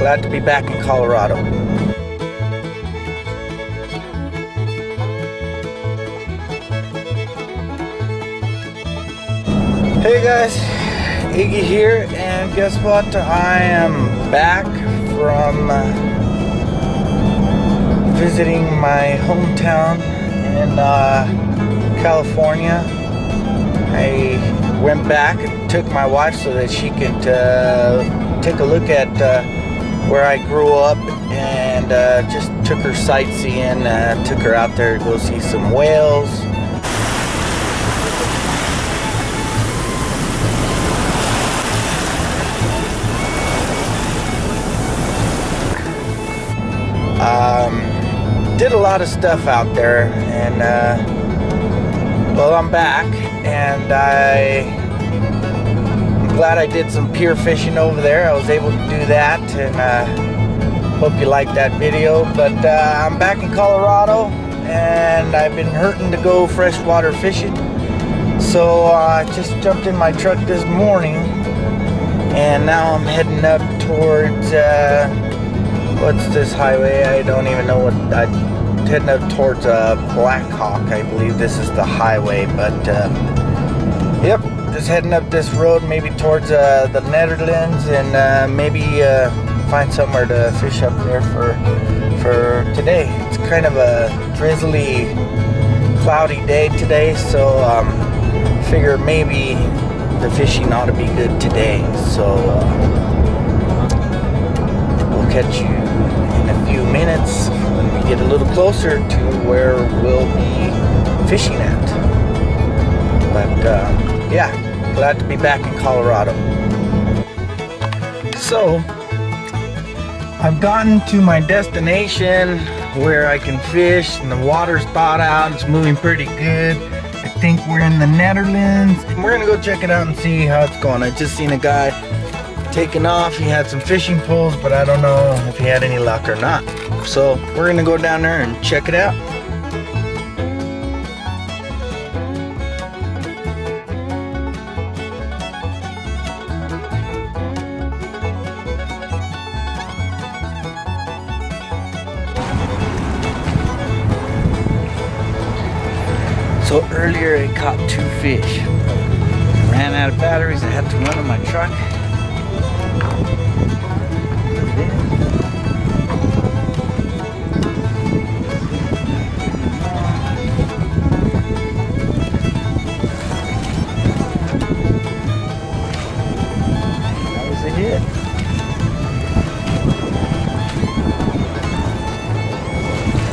glad to be back in Colorado. Hey guys, Iggy here, and guess what? I am back from visiting my hometown in California. I went back and took my wife so that she could take a look at where I grew up, and just took her sightseeing, took her out there to go see some whales. Did a lot of stuff out there, and well, I'm back, and I'm glad I did some pier fishing over there. I was able to do that, and hope you liked that video. But I'm back in Colorado, and I've been hurting to go freshwater fishing, so I just jumped in my truck this morning, and now I'm heading up towards what's this highway? I don't even know what. I'm heading up towards Black Hawk. I believe this is the highway, but yep, just heading up this road, maybe towards the Netherlands, and maybe find somewhere to fish up there for today. It's kind of a drizzly, cloudy day today, so figure maybe the fishing ought to be good today. So we'll catch you in a few minutes when we get a little closer to where we'll be fishing at. But yeah, glad to be back in Colorado. So I've gotten to my destination where I can fish, and the water's thawed out. It's moving pretty good. I think we're in the Netherlands, and we're gonna go check it out and see how it's going. I just seen a guy taking off. He had some fishing poles, but I don't know if he had any luck or not. So we're gonna go down there and check it out. So earlier I caught 2 fish. Ran out of batteries. I had to run in my truck. Hit.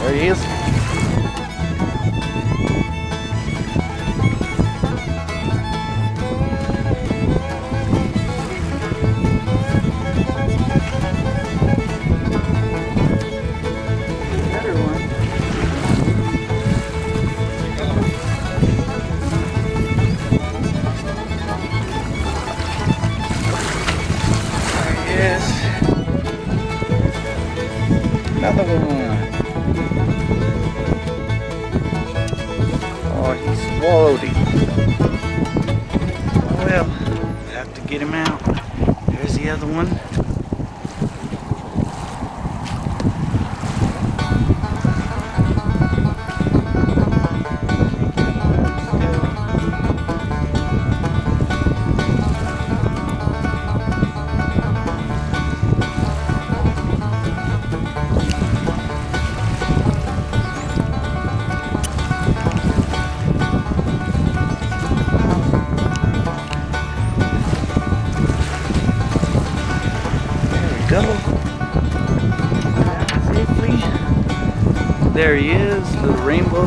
There he is. Better one. Yes. Another one. Oh, he swallowed it. Well, have to get him out. There's the other one. Go. Safely. There he is, little rainbow.